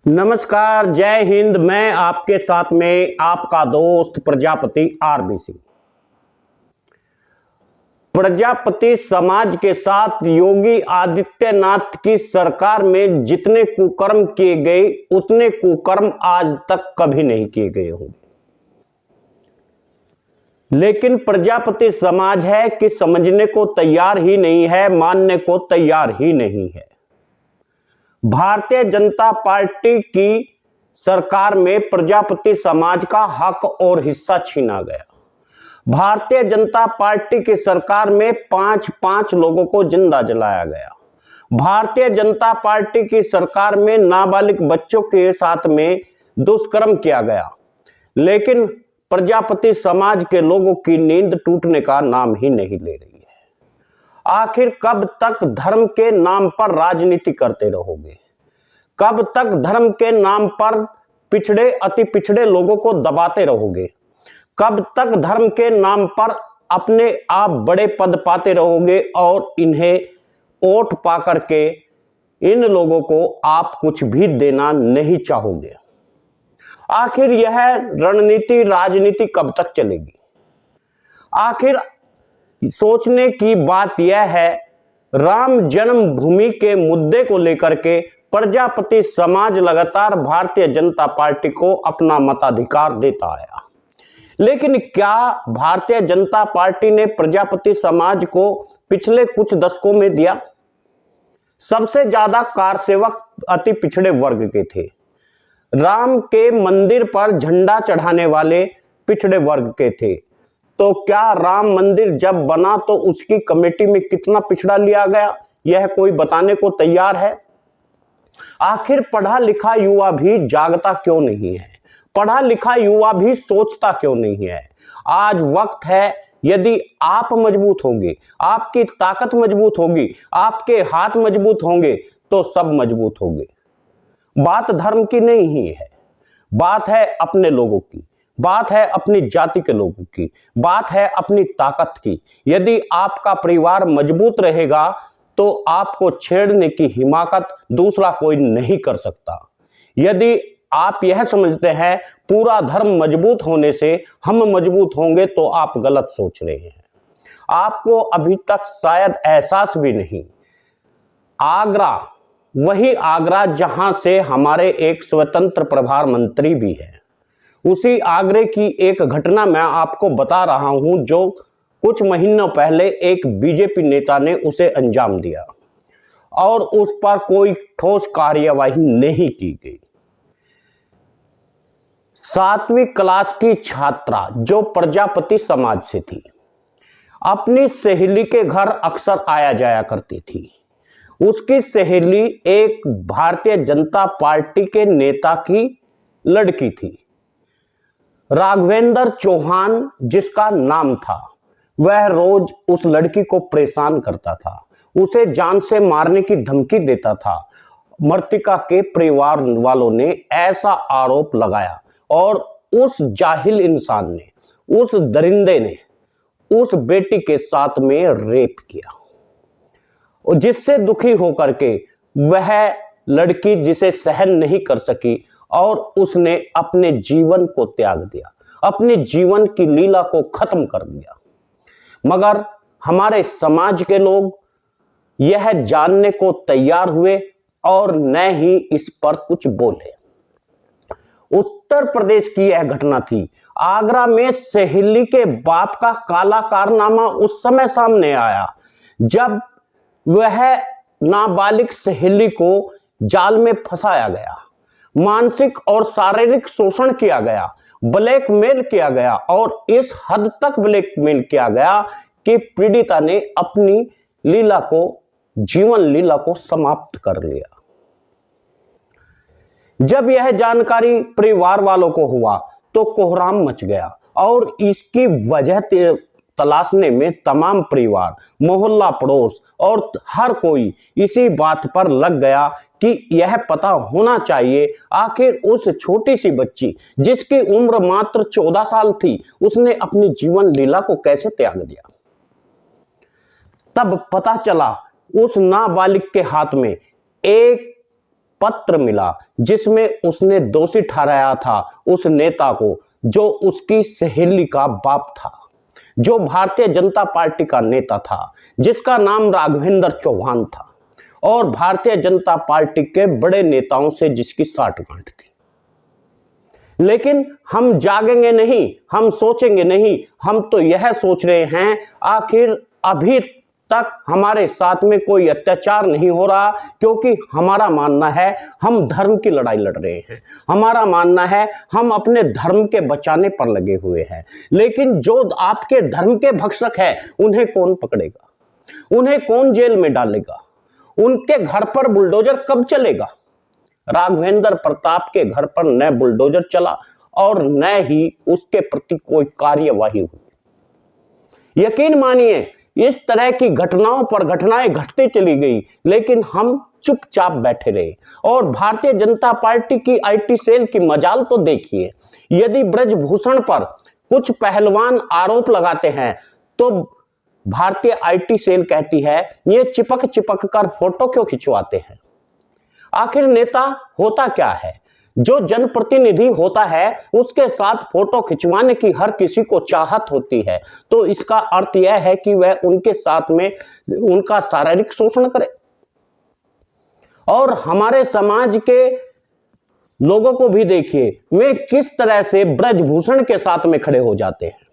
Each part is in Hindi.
नमस्कार, जय हिंद। मैं आपके साथ में आपका दोस्त प्रजापति आरबीसी। प्रजापति समाज के साथ योगी आदित्यनाथ की सरकार में जितने कुकर्म किए गए उतने कुकर्म आज तक कभी नहीं किए गए होंगे। लेकिन प्रजापति समाज है कि समझने को तैयार ही नहीं है, मानने को तैयार ही नहीं है। भारतीय जनता पार्टी की सरकार में प्रजापति समाज का हक और हिस्सा छीना गया। भारतीय जनता पार्टी की सरकार में 5-5 लोगों को जिंदा जलाया गया। भारतीय जनता पार्टी की सरकार में नाबालिग बच्चों के साथ में दुष्कर्म किया गया। लेकिन प्रजापति समाज के लोगों की नींद टूटने का नाम ही नहीं ले रही है। आखिर कब तक धर्म के नाम पर राजनीति करते रहोगे? कब तक धर्म के नाम पर पिछड़े अति पिछड़े लोगों को दबाते रहोगे? कब तक धर्म के नाम पर अपने आप बड़े पद पाते रहोगे और इन्हें वोट पा करके इन लोगों को आप कुछ भी देना नहीं चाहोगे? आखिर यह रणनीति राजनीति कब तक चलेगी? आखिर सोचने की बात यह है, राम जन्मभूमि के मुद्दे को लेकर के प्रजापति समाज लगातार भारतीय जनता पार्टी को अपना मताधिकार देता आया। लेकिन क्या भारतीय जनता पार्टी ने प्रजापति समाज को पिछले कुछ दशकों में दिया? सबसे ज्यादा कारसेवक अति पिछड़े वर्ग के थे। राम के मंदिर पर झंडा चढ़ाने वाले पिछड़े वर्ग के थे। तो क्या राम मंदिर जब बना तो उसकी कमेटी में कितना पिछड़ा लिया गया, यह कोई बताने को तैयार है? आखिर पढ़ा लिखा युवा भी जागता क्यों नहीं है? पढ़ा लिखा युवा भी सोचता क्यों नहीं है? आज वक्त है, यदि आप मजबूत होंगे, आपकी ताकत मजबूत होगी, आपके हाथ मजबूत होंगे तो सब मजबूत होंगे। बात धर्म की नहीं ही है, बात है अपने लोगों की, बात है अपनी जाति के लोगों की, बात है अपनी ताकत की। यदि आपका परिवार मजबूत रहेगा तो आपको छेड़ने की हिमाकत दूसरा कोई नहीं कर सकता। यदि आप यह समझते हैं पूरा धर्म मजबूत होने से हम मजबूत होंगे तो आप गलत सोच रहे हैं। आपको अभी तक शायद एहसास भी नहीं। आगरा, वही आगरा जहां से हमारे एक स्वतंत्र प्रभार मंत्री भी है, उसी आगरे की एक घटना मैं आपको बता रहा हूं जो कुछ महीनों पहले एक बीजेपी नेता ने उसे अंजाम दिया और उस पर कोई ठोस कार्यवाही नहीं की गई। 7वीं क्लास की छात्रा जो प्रजापति समाज से थी, अपनी सहेली के घर अक्सर आया जाया करती थी। उसकी सहेली एक भारतीय जनता पार्टी के नेता की लड़की थी, राघवेंद्र चौहान जिसका नाम था। वह रोज उस लड़की को परेशान करता था, उसे जान से मारने की धमकी देता था। मृतका के परिवार वालों ने ऐसा आरोप लगाया और उस जाहिल इंसान ने, उस दरिंदे ने उस बेटी के साथ में रेप किया, और जिससे दुखी होकर के वह लड़की जिसे सहन नहीं कर सकी और उसने अपने जीवन को त्याग दिया, अपने जीवन की लीला को खत्म कर दिया। मगर हमारे समाज के लोग यह जानने को तैयार हुए और न ही इस पर कुछ बोले। उत्तर प्रदेश की यह घटना थी। आगरा में सहेली के बाप का काला कारनामा उस समय सामने आया जब वह नाबालिग सहेली को जाल में फंसाया गया, मानसिक और शारीरिक शोषण किया गया, ब्लैकमेल किया गया और इस हद तक ब्लैकमेल किया गया कि पीड़िता ने अपनी लीला को, जीवन लीला को समाप्त कर लिया। जब यह जानकारी परिवार वालों को हुआ तो कोहराम मच गया और इसकी वजह तलाशने में तमाम परिवार, मोहल्ला, पड़ोस और हर कोई इसी बात पर लग गया कि यह पता होना चाहिए आखिर उस छोटी सी बच्ची जिसकी उम्र मात्र 14 साल थी, उसने अपनी जीवन लीला को कैसे त्याग दिया। तब पता चला उस नाबालिग के हाथ में एक पत्र मिला जिसमें उसने दोषी ठहराया था उस नेता को जो उसकी सहेली का बाप था, जो भारतीय जनता पार्टी का नेता था, जिसका नाम राघवेंद्र चौहान था और भारतीय जनता पार्टी के बड़े नेताओं से जिसकी साठगांठ थी। लेकिन हम जागेंगे नहीं, हम सोचेंगे नहीं, हम तो यह सोच रहे हैं आखिर अभी तक हमारे साथ में कोई अत्याचार नहीं हो रहा, क्योंकि हमारा मानना है हम धर्म की लड़ाई लड़ रहे हैं, हमारा मानना है हम अपने धर्म के बचाने पर लगे हुए हैं। लेकिन जो आपके धर्म के भक्षक है उन्हें कौन पकड़ेगा, उन्हें कौन जेल में डालेगा, उनके घर पर बुलडोजर कब चलेगा? राघवेंद्र प्रताप के घर पर न बुलडोजर चला और न ही उसके प्रति कोई कार्यवाही हुई। यकीन मानिए इस तरह की घटनाओं पर घटनाएं घटती चली गई, लेकिन हम चुपचाप बैठे रहे। और भारतीय जनता पार्टी की आईटी सेल की मजाल तो देखिए, यदि ब्रजभूषण पर कुछ पहलवान आरोप लगाते हैं तो भारतीय आईटी सेल कहती है ये चिपक चिपक कर फोटो क्यों खिंचवाते हैं। आखिर नेता होता क्या है? जो जनप्रतिनिधि होता है उसके साथ फोटो खिंचवाने की हर किसी को चाहत होती है, तो इसका अर्थ यह है कि वह उनके साथ में उनका शारीरिक शोषण करे। और हमारे समाज के लोगों को भी देखिए, वे किस तरह से ब्रजभूषण के साथ में खड़े हो जाते हैं।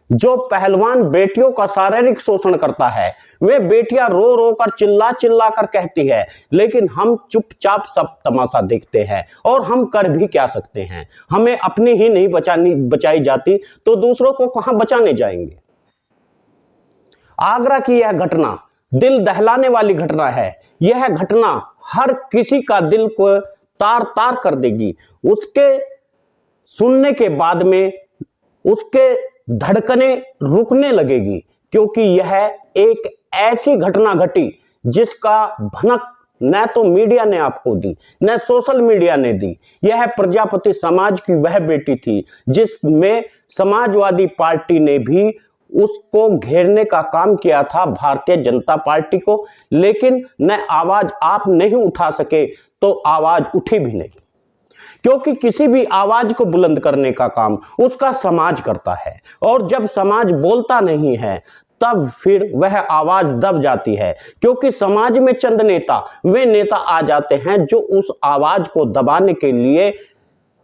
जो पहलवान बेटियों का शारीरिक शोषण करता है, वे बेटियां रो रो कर चिल्ला चिल्ला कर कहती है, लेकिन हम चुपचाप सब तमाशा देखते हैं। और हम कर भी क्या सकते हैं? हमें अपनी ही नहीं बचाई जाती तो दूसरों को कहां बचाने जाएंगे। आगरा की यह घटना दिल दहलाने वाली घटना है। यह घटना हर किसी का दिल को तार तार कर देगी। उसके सुनने के बाद में उसके धड़कने रुकने लगेगी, क्योंकि यह एक ऐसी घटना घटी जिसका भनक न तो मीडिया ने आपको दी, न सोशल मीडिया ने दी। यह प्रजापति समाज की वह बेटी थी जिसमें समाजवादी पार्टी ने भी उसको घेरने का काम किया था, भारतीय जनता पार्टी को। लेकिन न आवाज आप नहीं उठा सके तो आवाज उठी भी नहीं, क्योंकि किसी भी आवाज को बुलंद करने का काम उसका समाज करता है। और जब समाज बोलता नहीं है तब फिर वह आवाज दब जाती है, क्योंकि समाज में चंद नेता वे नेता आ जाते हैं जो उस आवाज को दबाने के लिए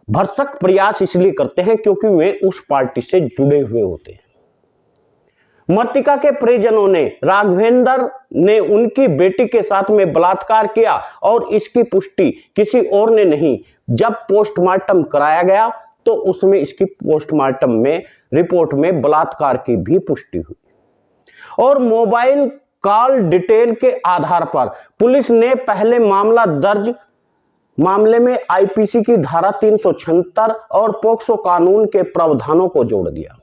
भरसक प्रयास इसलिए करते हैं क्योंकि वे उस पार्टी से जुड़े हुए होते हैं। मृतिका के परिजनों ने राघवेंद्र ने उनकी बेटी के साथ में बलात्कार किया और इसकी पुष्टि किसी और ने नहीं। जब पोस्टमार्टम कराया गया तो उसमें इसकी पोस्टमार्टम में रिपोर्ट में बलात्कार की भी पुष्टि हुई। और मोबाइल कॉल डिटेल के आधार पर पुलिस ने पहले मामले में आईपीसी की धारा 376 और पोक्सो कानून के प्रावधानों को जोड़ दिया।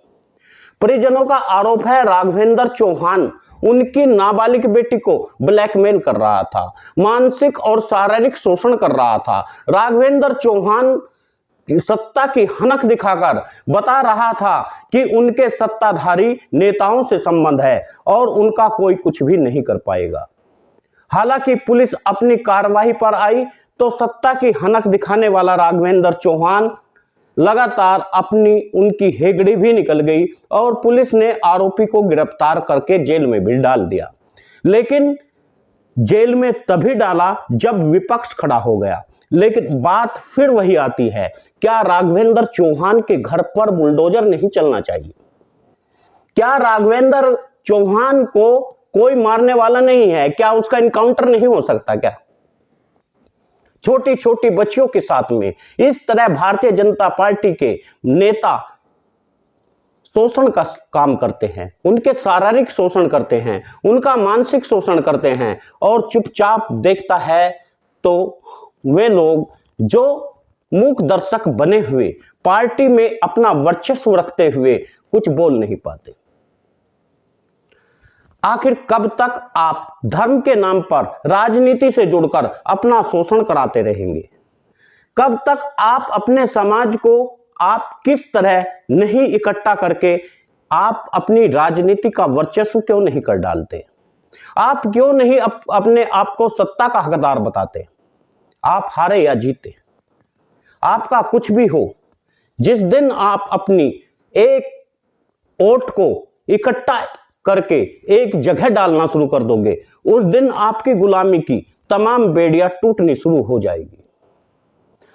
परिजनों का आरोप है राघवेंद्र चौहान उनकी नाबालिग बेटी को ब्लैकमेल कर रहा था, मानसिक और शारीरिक शोषण कर रहा था। राघवेंद्र चौहान सत्ता की हनक दिखाकर बता रहा था कि उनके सत्ताधारी नेताओं से संबंध है और उनका कोई कुछ भी नहीं कर पाएगा। हालांकि पुलिस अपनी कार्रवाई पर आई तो सत्ता की हनक दिखाने वाला राघवेंद्र चौहान लगातार उनकी हेगड़ी भी निकल गई और पुलिस ने आरोपी को गिरफ्तार करके जेल में भी डाल दिया। लेकिन जेल में तभी डाला जब विपक्ष खड़ा हो गया। लेकिन बात फिर वही आती है, क्या राघवेंद्र चौहान के घर पर बुलडोजर नहीं चलना चाहिए? क्या राघवेंद्र चौहान को कोई मारने वाला नहीं है? क्या उसका इनकाउंटर नहीं हो सकता? क्या छोटी छोटी बच्चियों के साथ में इस तरह भारतीय जनता पार्टी के नेता शोषण का काम करते हैं, उनके शारीरिक शोषण करते हैं, उनका मानसिक शोषण करते हैं और चुपचाप देखता है तो वे लोग जो मूक दर्शक बने हुए पार्टी में अपना वर्चस्व रखते हुए कुछ बोल नहीं पाते। आखिर कब तक आप धर्म के नाम पर राजनीति से जुड़कर अपना शोषण कराते रहेंगे? कब तक आप अपने समाज को आप किस तरह नहीं इकट्ठा करके आप अपनी राजनीति का वर्चस्व क्यों नहीं कर डालते? आप क्यों नहीं अपने आप को सत्ता का हकदार बताते? आप हारे या जीते, आपका कुछ भी हो, जिस दिन आप अपनी एक वोट को इकट्ठा करके एक जगह डालना शुरू कर दोगे, उस दिन आपकी गुलामी की तमाम बेड़ियां टूटनी शुरू हो जाएगी।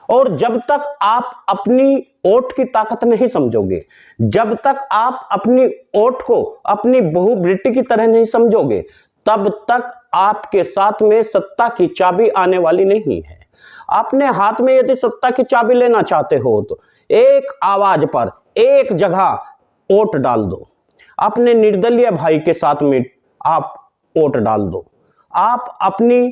और जब तक आप अपनी वोट की ताकत नहीं समझोगे, जब तक आप अपनी वोट को अपनी बहू बेटी की तरह नहीं समझोगे, तब तक आपके साथ में सत्ता की चाबी आने वाली नहीं है। अपने हाथ में यदि सत्ता की चाबी लेना चाहते हो तो एक आवाज पर एक जगह वोट डाल दो, अपने निर्दलीय भाई के साथ में आप वोट डाल दो। आप अपनी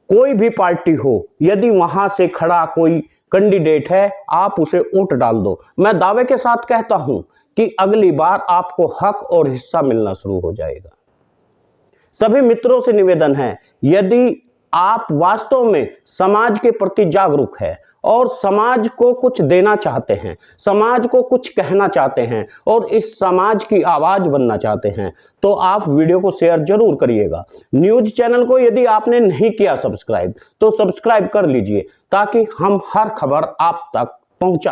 कोई भी पार्टी हो, यदि वहां से खड़ा कोई कैंडिडेट है, आप उसे वोट डाल दो। मैं दावे के साथ कहता हूं कि अगली बार आपको हक और हिस्सा मिलना शुरू हो जाएगा। सभी मित्रों से निवेदन है, यदि आप वास्तव में समाज के प्रति जागरूक है और समाज को कुछ देना चाहते हैं, समाज को कुछ कहना चाहते हैं और इस समाज की आवाज बनना चाहते हैं, तो आप वीडियो को शेयर जरूर करिएगा। न्यूज चैनल को यदि आपने नहीं किया सब्सक्राइब, तो सब्सक्राइब कर लीजिए ताकि हम हर खबर आप तक पहुंचा